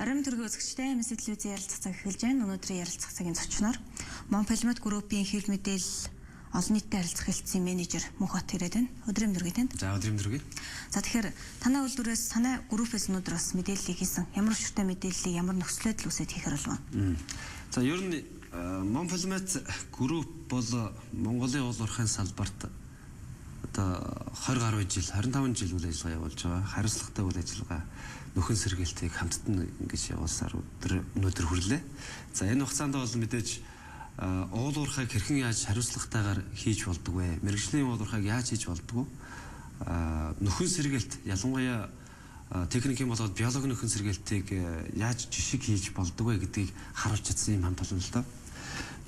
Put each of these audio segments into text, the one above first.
Оройн төргийн үзэгчтэй MS телевизийн ярилцах цаг эхэлж байна. Өнөөдрийн ярилцах цагийн зочноор Монпельмет группийн хэвлэл мэдээлэл олон нийтэд харилцах хэлтсийн менежер Мөнхбат ирээд байна. Өдрийн төргий танд. За өдрийн төргий. За тэгэхээр танай үйлдвэрээс танай группээс өнөөдөр бас мэдээллийг хийсэн. Ямар шүртэй мэдээллийг ямар нөхцөлөд л үсэд хийхэр болов. За ер нь Монпельмет групп бол Монголын уул уурхайн салбарт одоо 20 гаруй жил 25 жил үйл ажиллагаа явуулж байгаа. Хариуцлагатай үйл ажиллагаа нөхөн сэргээлтийг хамтдан ингэж явуулсаар өнөөдөр хүрлээ. За энэ хугацаанд бол мэдээж уул уурхайг хэрхэн яаж хариуцлагатайгаар хийж болдог вэ? Мэргэжлийн уул уурхайг яаж хийж болдог вэ? Нөхөн сэргээлт ялангуяа техникийн болоод биологийн нөхөн сэргээлтийг яаж жишг хийж болдог вэ гэдгийг харуулж чадсан юм хамт олон л доо.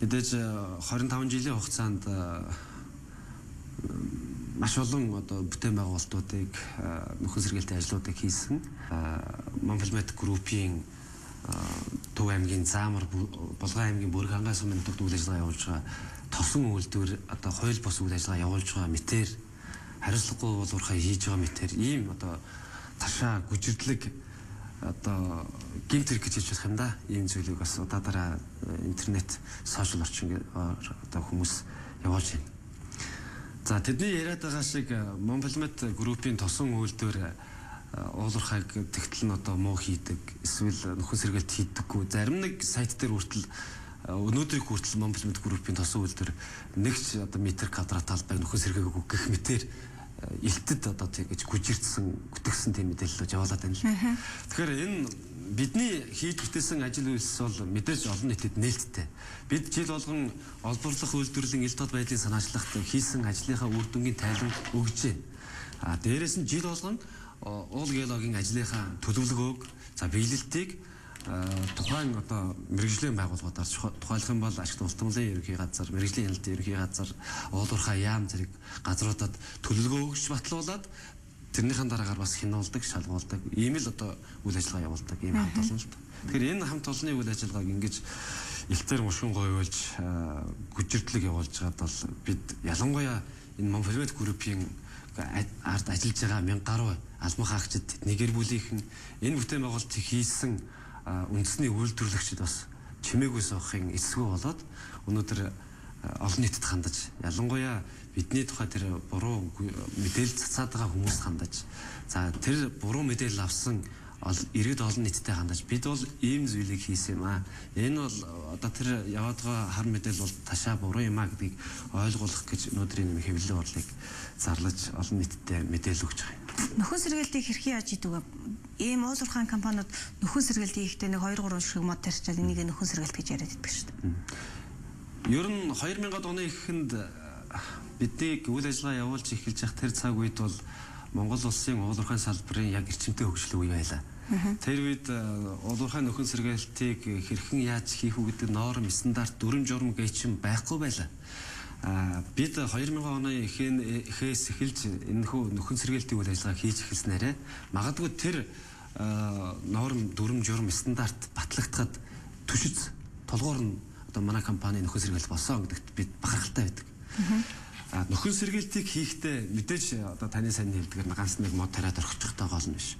Мэдээж 25 жилийн хугацаанд маш олон одоо бүтээн байгуулалтуудыг нөхөн сэргээлтийн ажлуудыг хийсэн. Монпельмет группийн Төв аймгийн Заамар, Булган аймгийн Бүрэг хангаа сумын төвд үйл ажиллагаа явуулж байгаа тосон үйлдвэр одоо хууль бус үйл ажиллагаа явуулж байгаа мэтэр хариуцлагагүй уул уурхай хийж байгаа мэтэр ийм одоо ташаа гүжирдлэг одоо гэмт хэрэг гэж хэлж болох юм да. Ийм зүйлийг бас одоо дараа интернет сошиал орчин одоо хүмүүс явуулж байна. За тэдний яриад байгаа шиг Монпельмет группийн тосон үйлдвэр уул уурхайг тэгтэл нь одоо муу хийдэг эсвэл нөхөн сэргээлт хийдэггүй. Зарим нэг сайт дээр хүртэл өнөөдрийн хүртэл Монпельмет группийн тосон үйлдвэр нэгч одоо метр квадрат талбайг нөхөн сэргээгүй гэх мэтэр элтэд одоо тэгэж гүжирдсэн гүтгсэн тийм мэдээлэлүүд явуулаад байна л. Тэгэхээр энэ бидний хийж бүтээсэн ажил үйлс бол мэдээж олон нийтэд нээлттэй. Бид жил болгон олборлох үйлдвэрлэлийн ил тод байдлын санаачлагт хийсэн ажлынхаа үр дүнгийн тайлан өгж байна. Дээрээс нь жил болгон уул геологийн ажлынхаа төлөвлөгөөг, за биелэлтийг тухайн одоо мэргэжлийн байгууллагуудаар тухайлах юм бол ашигт ултмлын ерөнхий газар, мэргэжлийн хяналтын ерөнхий газар, уул уурхай яам зэрэг газруудад төлөвлөгөө өгч батлуулаад тэрнийхэн дараагаар бас хянуулдаг, шалгуулдаг, ийм л одоо үйл ажиллагаа явуулдаг ийм хамт олон л. Тэгэхээр энэ хамт олонны үйл ажиллагааг ингэж илтээр мушгин говьуулж гүжирдлэг явуулж байгаад бол бид ялангуяа энэ Монпельмет группийн ард ажиллаж байгаа 1000 гаруй албан хаагчид нэгэр бүлийнхэн энэ бүтээн байгуулалтыг хийсэн үндэсний үйлдвэрлэгчид бас чимээгүй суухын эсвэ болоод өнөөдөр олон нийтэд хандаж ялангуяа бидний тухай тэр буруу мэдээлэл цацаад байгаа хүмүүст хандаж за тэр буруу мэдээлэл авсан иргэд олон нийтэд хандаж бид бол ийм зүйлийг хийсэн юм аа. Энэ бол одоо тэр яваад байгаа хар мэдээлэл бол ташаа буруу юм аа гэдгийг ойлгуулах гэж өнөөдрийн нэм хэвлэлийн борлыг зарлаж олон нийтэд мэдээлэл өгч байгаа юм. Нөхөн сэргээлтийг хэрхэн яаж хийдэг вэ? Ийм уул уурхайн компаниуд нөхөн сэргээлтийг хийхдээ нэг 2-3 шиг мод тарьчаад энийг нөхөн сэргээлт гэж яриад байдаг шүү дээ. Ер нь 2000-ад оны эхэнд биднийг үйл ажиллагаа явуулж эхэлж явах тэр цаг үед бол Монгол улсын уул уурхайн салбарын яг эрчимтэй хөгжил үе байлаа. Тэр үед уул уурхайн нөхөн сэргээлтийг хэрхэн яаж хийх үү гэдэг норм, стандарт, дүрм журм гэйчин байхгүй байлаа. Бид 2000 оны эхээс эхэлж энэхүү нөхөн сэргээлтийн үйл ажиллагаа хийж эхэлснээрээ магадгүй тэр норм, дүрм журм, стандарт батлагдахад түшиж толгоор нь одоо манай компани нөхөн сэргээлт болсон гэдэгт бид бахархалтай байдаг. Нөхөн сэргээлтийг хийхдээ мэдээж одоо таны сайн хэлдгээр ганц нэг мод тариад орхичихтай гол нь биш.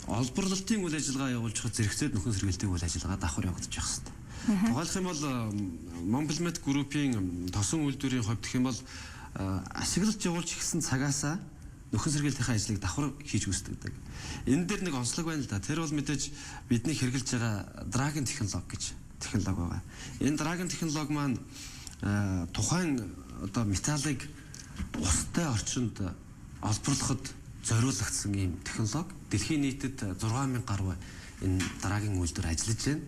Олборлолтын үйл ажиллагаа явуулж хад зэрэгцээд нөхөн сэргээлтийн үйл ажиллагаа давхар явагдаж явах хэрэгтэй. Тухайлх юм бол Монпельмет группийн тосон үйлдвэрийн хувьд гэх юм бол ашиглаж явуулж ихсэн цагаасаа нөхөн сэргээлтийн ажлыг давхар хийж үүсдэг. Энэ дээр нэг онцлог байна л да. Тэр бол мэдээж бидний хэрэгжилж байгаа Dragon технологи гэж технологи байгаа. Энэ Dragon технологи маань тухайн одоо металлыг устай орчинд олборлоход зориулагдсан ийм технологи. Дэлхийн нийтэд 6000 гаруй энэ дараагийн үйлдвэр ажиллаж байна.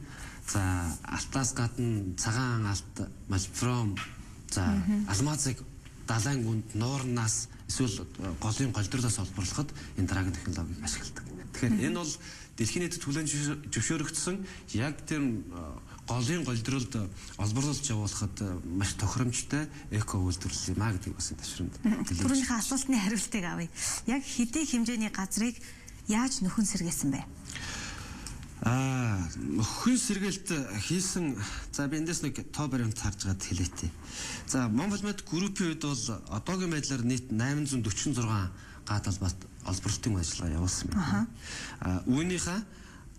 За алтаас гадна цагаан алт, молибден, за алмазыг далайн гүнд нуурнаас эсвэл голын голдролоос олборлоход энэ дараагийн технологиг ашигладаг. Тэгэхээр энэ бол дэлхийн нийтэд хүлээн зөвшөөрөгдсөн яг тэр голын голдролд олборлуулж явуулахад маш тохиромжтой эко үйлдвэрлэл юм а гэдгийг бас ташрамд. Түрүүнийхээ асуултны хариултыг авъя. Яг хэдий хэмжээний газрыг яаж нөхөн сэргээсэн бэ? Нөхөн сэргээлт хийсэн за би эндээс нэг тоо баримт харж байгаад хэлээ тээ. За Монпельмет группийн үед бол одоогийн байдлаар нийт 846 гадалбат олборлолтын ажиллагаа явуулсан байна. Үүнийхээ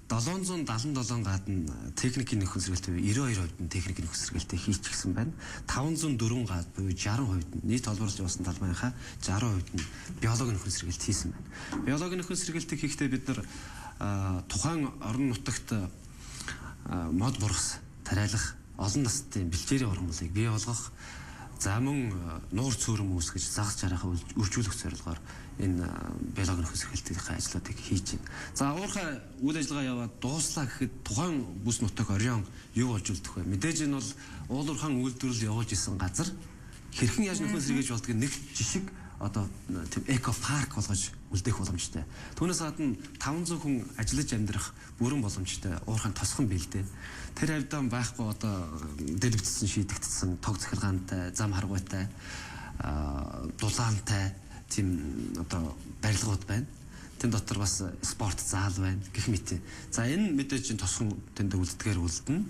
777 гадна техникийн нөхөн сэргэлт буюу 92% нь техникийн нөхөн сэргэлтээ хийчихсэн байна. 504 гад буюу 60% нь нийт олборлож явуулсан талбайнхаа 60% нь биологийн нөхөн сэргэлт хийсэн байна. Биологийн нөхөн сэргэлтийг хийхдээ бид нар тухайн орон нутагт мод бургас, тариалах, олон насны бэлчээрийн ургамлыг бий болгох, за мөн нуур цөөрөм үүсгэж загас жарахаа үржүүлэх зорилгоор энэ биологийн нөхөн сэргэлтийн ажлуудыг хийж байна. За уурхай үйл ажиллагаа яваад дууслаа гэхэд тухайн бүс нутаг орион юу болж үлдэх вэ? Мэдээж энэ бол уулуурхан үйлдвэрлэл явуулж исэн газар хэрхэн яаж нөхөн сэргээж болдгийг нэг жишг одоо тийм эко парк болгож үлдээх боломжтой. Түүнээс гадна 500 хүн ажиллаж амьдрах бүрэн боломжтой уурхайн тосхон бэлдээ. Тэр хавьдаа байхгүй одоо дэлбэлцсэн шийдэгдсэн тог захиргаантай, зам харгуйтай, дулаантай тийм одоо барилгууд байна. Тэн дотор бас спорт заал байна гэх мэт. За энэ мэдээж тосхон тэнд үлддгээр үлдэнэ.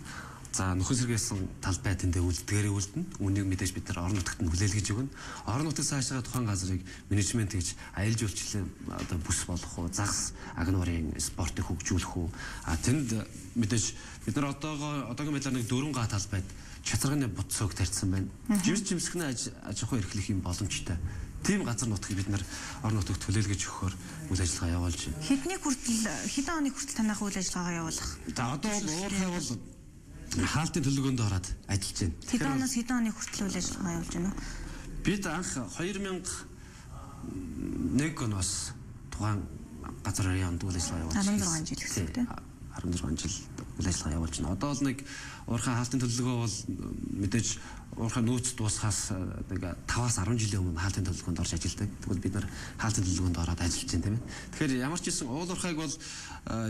За нөхөн сэргээсэн талбай тэндээ үлддгээрээ үлдэнэ. Үнийг мэдээж бид нар орон нутагт нь хүлээлгэж өгнө. Орон нутгийн цаашаа тухайн газрыг менежмент гэж аялал жуулчлалын одоо бүс болох уу, загас агнуурын спортыг хөгжүүлэх үү. Тэнд мэдээж бид нар одоогийн байдлаар нэг 4 га талбайд чацарганы бодцоог тарьсан байна. Жимсгний аж ахуй эрхлэх юм боломжтой. Тийм газар нутгийг бид нар орон нутагт хүлээлгэж өгөхөөр үйл ажиллагаа явуулж байна. Хэдэн оны хүртэл танах үйл ажиллагаа явуулах? За одоо уурхай бол хаалтын төлөвлөгөөнд ороод ажиллаж байна. Хэдэн оноос хэдэн оны хүртэл үйл ажиллагаа явуулж байна вэ? Бид анх 2001 оноос тухайн газар районд үйл ажиллагаа явуулж байна. 16 жил гэсэн үг тийм. 16 жил үйл ажиллагаа явуулж байна. Одоо бол нэг уурхай хаалтын төлөвлөгөө бол мэдээж уурхай нөөц дуусахаас нэг 5-аас 10 жилийн өмнө хаалтын төлөвлөгөөнд орж ажилладаг. Тэгвэл бид нар хаалтын төлөвлөгөөнд ороод ажиллаж байна тийм ээ. Тэгэхээр ямар ч хэлсэн уул уурхайг бол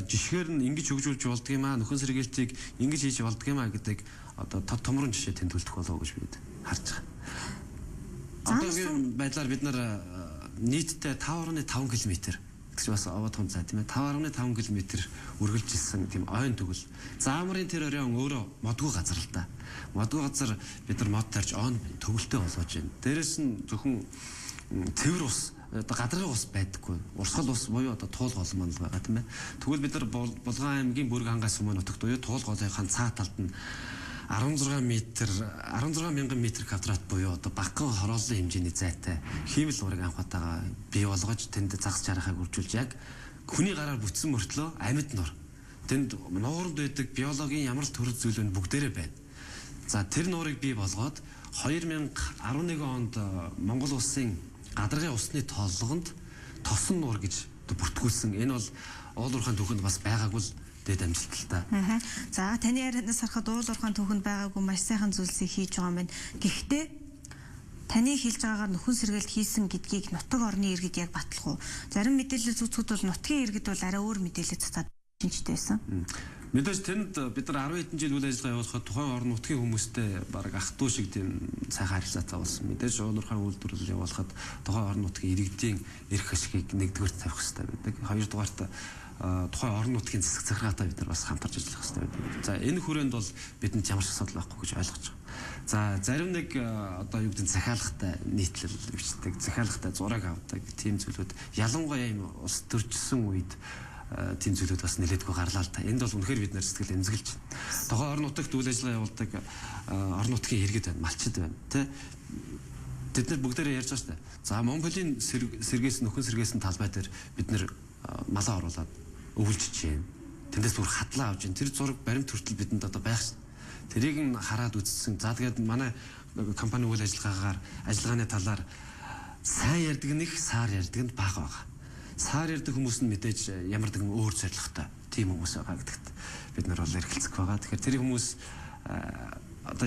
жишгээр нь ингэж хөгжүүлж болдго юм аа, нөхөн сэргээлтийг ингэж хийж болдго юм аа гэдэг одоо томрон жишээ тэмдэглэх болов гэж бид харж байгаа. Одоогийн байдлаар бид нар нийтдээ 5.5 км гэж бас аваад том цаа тийм ээ 5.5 км үргэлжилсэн тийм ойн төгөл. Заамрын тэр оройн өөрөө модгүй газар л да. Модгүй газар бид нар мод тарьж он төгөлтэй болгож байна. Дээрэс нь зөвхөн цэвэр ус одоо гадаргын ус байдаггүй. Урсгал ус буюу одоо туул гол манд байгаа тийм ээ. Тэгвэл бид нар Булган аймгийн Бүрэг хангай сумын нутагт буюу туул голынхаа цаа талд нь 16 мянган метр квадрат буюу одоо багахан хорооллын хэмжээний зайтай хиймэл нуурыг анх удаага бий болгож тэнд загас жарахыг үржүүлж яг хүний гараар бүтсэн мөртлөө амьд нур тэнд нуурд байдаг биологийн ямар төрөл зүйл вэ бүгдээрээ байна. За тэр нуурыг бий болгоод 2011 онд Монгол улсын гадаргын усны толгонд тосон нуур гэж бүртгүүлсэн. Энэ бол уулуурхайн түүхэнд бас байгаагүй л дэд амжилттай. За таны ярианаас харахад уулуурхайн түүхэнд байгаагүй маш сайхан зүйлсийг хийж байгаа юм байна. Гэхдээ таны хэлж байгаагаар нөхөн сэргээлт хийсэн гэдгийг нутаг орны иргэд яг батлах уу? Зарим мэдээлэл зүтгүүд бол нутгийн иргэд бол арай өөр мэдээлэл цацаад шинжтэй байсан. Мэдээж тэнд бид нар 10 хэдэн жил үйл ажиллагаа явуулахад тухайн орон нутгийн хүмүүстэй баг ах トゥ шиг тийм сайхан харилцаатай болсон. Мэдээж уулуурхайн үйлдвэрлэл явуулахад тухайн орон нутгийн иргэдийн эрх ашигыг нэгдүгээр тавих хэрэгтэй байдаг. Хоёрдугаарт тухайн орон нутгийн засаг захиргаатай бид нар бас хамтарч ажиллах хэрэгтэй байдаг. За энэ хүрээнд бол бидэнд ямар ч асуудал байхгүй гэж ойлгож байгаа. За зарим нэг одоо юу гэдэг нь захиалгатай нийтлэл бичдэг, захиалгатай зураг авдаг тийм зүйлүүд ялангуяа юм ус төржсөн үед тийм зүйлүүд бас нэлээдгүй гарлаа л та. Энд бол үнэхээр бид нар сэтгэл эмзэглэж байна. Тухайн орон нутагт үйл ажиллагаа явуулдаг орон нутгийн иргэд байна, малчид байна, тэ. Тэд нар бүгдээрээ ярьж байгаа шүү дээ. За Монголын сэргээс нөхөн сэргээсэн талбай дээр бид нар малаа оруулаад өвлжиж байна. Тэндээс бүр хатлаа авч байна. Тэр зураг баримт хүртэл бидэнд одоо байх шин. Тэрийг нь хараад үзсэн. За тэгээд манай компани үйл ажиллагааны талаар сайн ярьдаг нэг, саар ярьдаг нь бага байгаа. Саар ярьдаг хүмүүс нь мэдээж ямар нэгэн өөр зорилготой тийм хүмүүс байгаа гэдэгт бид нар бол эргэлзэх байгаа. Тэгэхээр тэр хүмүүс одоо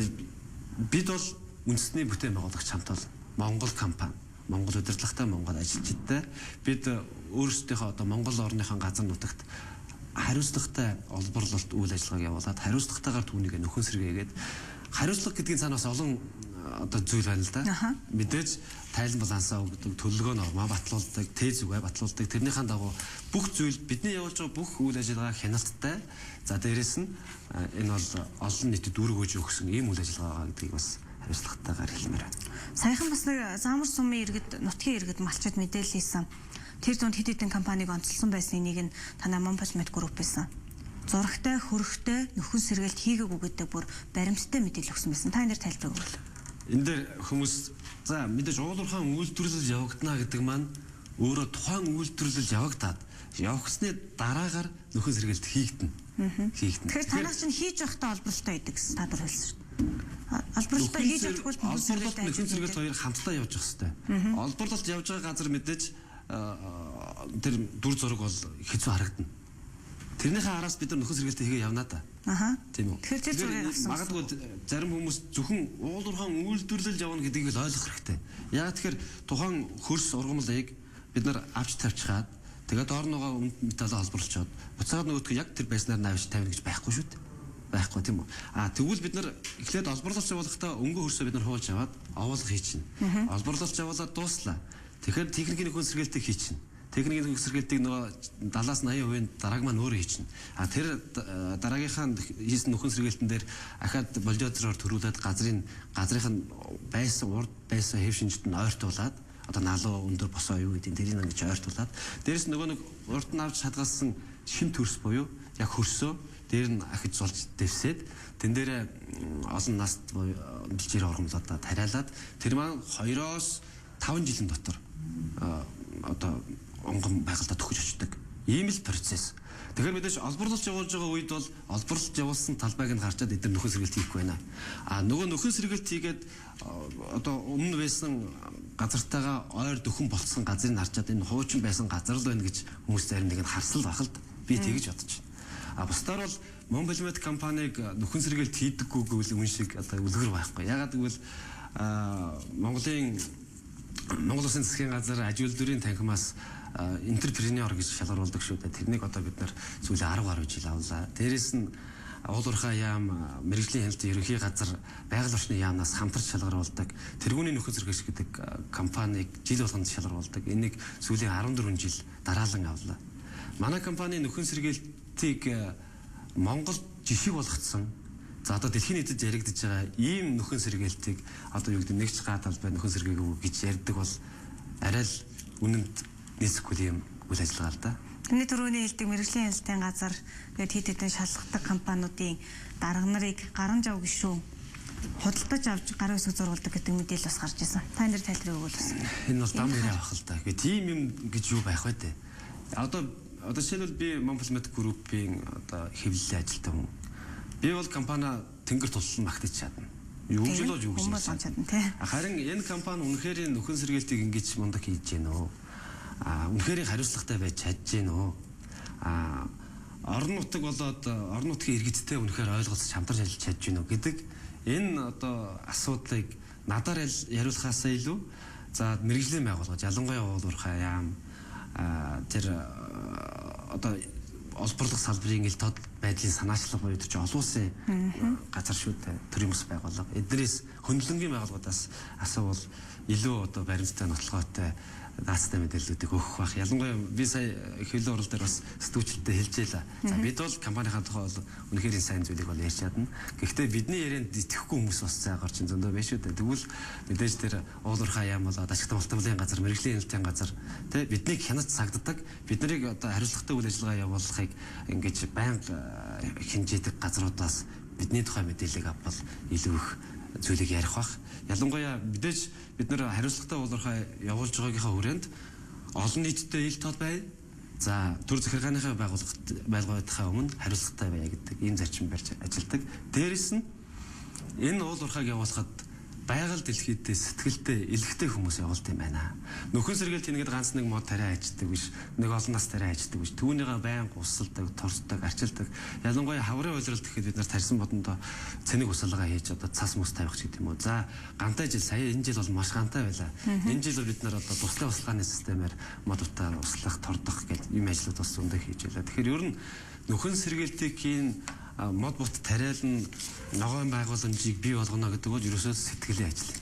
бид бол үндэсний бүтээн байгуулагч хамт бол Монгол компани, Монгол удирдлагатай Монгол ажилчидтай бид өөрсдийнхөө одоо Монгол орныхон газар нутагт хариуцлагатай олборлолт үйл ажиллагааг явуулаад хариуцлагатайгаар түүнийг нөхөн сэргээгээд хариуцлага гэдгийн цаанаас олон одоо зүйл байна л да. Мэдээж тайлан балансаа өгдөг, төлөвлөгөө нормаа батлуулдаг, тез үгээ батлуулдаг. Тэрнийхэн дагуу бүх зүйл бидний явуулж байгаа бүх үйл ажиллагаа хяналттай. За дээрэс нь энэ бол олон нийтэд үүрэг өгж өгсөн ийм үйл ажиллагаа гэдгийг бас хариуцлагатайгаар хэлмээр байна. Саяхан бас нэг заамар сумын иргэд, нутгийн иргэд малчид мэдээлэл хийсэн. Тэр дунд хэд хэдэн компаниг онцлсон байсныг нэг нь танай Монполмет групп байсан. зурагтай, хөрөгтэй нөхөн сэргээлт хийгээгүй гэдэг бүр баримттай мэдээлэл өгсөн байсан. Та энэ тайлбар өгвөл. Энэ дээр хүмүүс за мэдээж уулуурхаан үйлдвэрлэл явагдана гэдэг маань өөрөө тухайн үйлдвэрлэл явагдаад явагдсны дараагаар нөхөн сэргээлт хийгдэнэ. Тэгэхээр танаас чинь хийж явахдаа олборлолтой байдаг гэсэн та нар хэлсэн шүү дээ. Олборлолтой хийж явахгүй бол нөхөн сэргээлт хоёр хамтдаа явж явах хэрэгтэй. Олборлолт явж байгаа газар мэдээж тэр дүр зураг бол хэцүү харагдана. Тэрнийхээ араас бид нар нөхөн сэргээлтээ хийгээ явнаа та. Тийм үү. Тэгэхээр зургийг авсан. Магадгүй зарим хүмүүс зөвхөн уулуурхаан үйлдвэрлэл явна гэдгийг л ойлгох хэрэгтэй. Яагаад тэгэхээр тухайн хөрс ургамлыг бид нар авч тавьчихад тэгээд орногоо өмд металлаа холборлолцоод буцаад нөгөөдгөө яг тэр байснаар навж тавина гэж байхгүй шүү дээ. Байхгүй тийм үү. Тэгвэл бид нар эхлээд олборлолч явуулахдаа өнгө хөрсөө бид нар хуулж аваад овоолго хийчихнэ. Олборлолч явуулаад дууслаа. Тэгэхээр техникийн нөхөн сэргээлтийг хийчихнэ. Техникийн нөхөн сэргээлтийг нөгөө 70-80% дарааг маань өөрөө хийчихнэ. Тэр дараагийнхаа хийсэн нөхөн сэргээлтэн дээр ахаад бульдозероор төрүүлээд газрынх нь байсан урд байсан хэв шинжит нь ойртуулад одоо налуу өндөр босоо юу гэдэг тэрийг ингэж ойртуулад дээрэс нөгөө нэг урд нь авч шалгалсан шим төрс буюу яг хөрсөө дээр нь ахиж зулж дэвсээд тэн дээр олон наст бэлчээр оргомлоод тариалаад тэр маань 2-5 жилийн дотор одоо онгон байгальд төгөж очдог. Ийм л процесс. Тэгэхээр мэдээж олборлолч явуулж байгаа үед бол олборлолч явуулсан талбайг нь харчаад эдгээр нөхөн сэргээлт хийхгүй байна. Нөгөө нөхөн сэргээлт хийгээд одоо өмнө байсан газартайгаа ойр дөхөн болцсон газрыг харчаад энэ хуучин байсан газар л байна гэж хүмүүс зарим нэг нь харсал байх л би тэгэж бодож байна. Бусдаар бол Монбелмет компаниг нөхөн сэргээлт хийдэггүй гэвэл үн шиг одоо үлгэр байхгүй. Ягаад гэвэл Монгол Улсын засгийн газар аж үйлдвэрийн танхимаас энтерпренеур гэж шалгаруулдаг шүү дээ. Тэрнийг одоо бид нар сүүлийн 10 гаруй жил авлаа. Дээрээс нь уулуурхай яам, мэрэгжлийн хяналтын ерөнхий газар, байгаль орчны яамнаас хамтарч шалгаруулдаг. Тэргүүний нөхөн сэргээлт гэдэг компанийг жил болгонд шалгаруулдаг. Энийг сүүлийн 14 жил дараалан авлаа. Манай компани нөхөн сэргээлтийг Монголд жишг болгоцсон. За одоо дэлхийн нийтэд яригдж байгаа ийм нөхөн сэргээлтийг одоо юу гэдэг нэгч га талбай нөхөн сэргээгүй гэж ярьдаг бол арай л үнэнд нийцэхгүй юм үйл ажиллагаа л да. Тэрний түрүүний хэлдэг мэрэгжлийн хяналтын газар гээд хэд хэдэн шалгадаг компаниудын дарга нарыг гаран жав гişүү худалдаж авч гарын үсэг зурулдаг гэдэг мэдээлэл бас гарч ирсэн. Та энэ тайлбарыг өгвөл бас. Энэ бол дам яриа авах л да. Гэхдээ тийм юм гэж юу байх вэ те. Одоо жишээлбэл би Монбелмет группийн одоо хэвлэлийн ажилтан хүн. Би бол компани тэнгэр тулсан магтаж чадна. Юу гэж л юу гэж чадна тий. Харин энэ компани үнэхээр нөхөн сэргээлтийг ингэж мундаг хийж гэнэ үү? Үнэхээр хариуцлагатай байж чадж гэнэ үү? Орон нутаг болоод орон нутгийн иргэдтэй үнэхээр ойлголцож хамтарч ажиллаж чадж гэнэ үү гэдэг энэ одоо асуудлыг надаар яриулахаасаа илүү за мэрэгжлийн байгууллага ялангуяа уулуурхай яам тэр одоо олборлох салбарын ил тод байдлын санаачлал буюу ч олон улсын газар шүү дээ төрийн бас байгууллага эднээс хөндлөнгийн байгууллагуудаас асуувал илүү одоо баримттай нотлоготой наацтай мэдээллүүдийг өгөх бах. Ялангуяа би сая хэвлэл урал дээр бас сэтгүүлчдтэй хэлжээлээ. За бид бол компанийн тухай бол үнэхээр сайн зүйлийг бол ярьж чадна. Гэхдээ бидний ярианд итгэхгүй хүмүүс бас цаа гарч зөндөө байна шүү дээ. Тэгвэл мэдээж тэр уулуурхай яам болоод ашигт малтмлын газар, мэрэгжлийн хяналтын газар тий биднийг хянаж цагддаг. Бид нарыг одоо хариуцлагатай үйл ажиллагаа явуулахыг ингэж байнга хинжээдэг газруудаас бидний тухай мэдээллийг авбал илүү их зүйлийг ярих бах. Ялангуяа мэдээж бид нэр хариуцлагатай уулуурхай явуулж байгаагийнхаа хүрээнд олон нийттэй ил тод бай. За төр захиргааныхаа байгууллагынхаа өмнө хариуцлагатай байя гэдэг ийм зарчим барьж ажилладаг. Дээрээс нь энэ уулуурхайг явуулахад байгаль дэлхийдээ сэтгэлтэй илгэхтэй хүмүүс явуулт юм байна. Нөхөн сэргээлт хийгээд ганц нэг мод тариа аждаг биш, нэг олон нас тариа аждаг биш. Түүнийгээ байнга усалдаг, торсдог, арчилдаг. Ялангуяа хаврын уйлралт гэхэд бид нар тарьсан бодондоо цэник усалгаа хийж одоо цас мус тавих ч гэдэг юм уу. За гантай жил сая энэ жил бол маш гантай байлаа. Энэ жил бид нар одоо туслах усалгааны системээр модуудаа услах, тордох гэдэг юм ажлууд бас зөндөө хийж байлаа. Тэгэхээр ер нь нөхөн сэргээлтийг хийн мод бут тариална ногоон байгууламжийг бий болгоно гэдэг бол ерөөсөө сэтгэлийн ажил.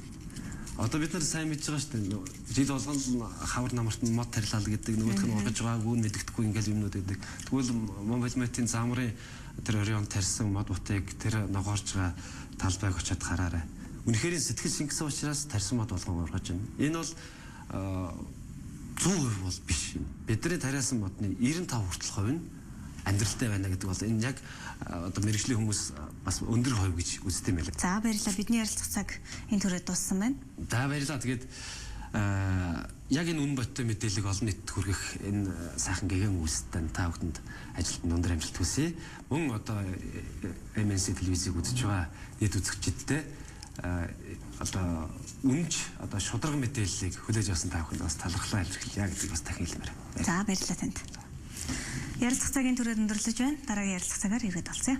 Одоо бид нар сайн мэдж байгаа шүү дээ. Жил болгоно хавар намарт мод тарилал гэдэг нөгөөх нь ургаж байгаагүй мэддэхгүй ингээл юмнууд гэдэг. Тэгвэл Монбелметийн замрын тэр оройн тарьсан мод бутыг тэр ногоорж байгаа талбайг очиад хараарай. Үнэхээр сэтгэл шингэсэн учраас тарьсан мод болгон ургаж байна. Энэ бол 100% бол биш юм. Бидний тариасан модны 95% нь амьдралтай байна гэдэг бол энэ яг одоо мэрэгжлийн хүмүүс бас өндөр хувь гэж үздэг юм байна. За баярлалаа. Бидний ярилцах цаг энэ түрээд дууссан байна. За баярлалаа. Тэгээд яг энэ үн бодтой мэдээлэл олон нийтэд хүргэх энэ сайхан гэгэн үйлстэй та бүхэнд ажилд өндөр амжилт хүсье. Мөн одоо MNC телевизийг үзэж байгаа нийт үзэгчдтэй одоо үнж одоо шударга мэдээллийг хүлээж авсан та бүхэнд бас талархлаа илэрхийлье гэдэг бас дахин хэлмээр. За баярлалаа танд. Ярилцах цагийн түрээд өндөрлөж байна. Дараагийн ярилцах цагаар иргэд олцъё.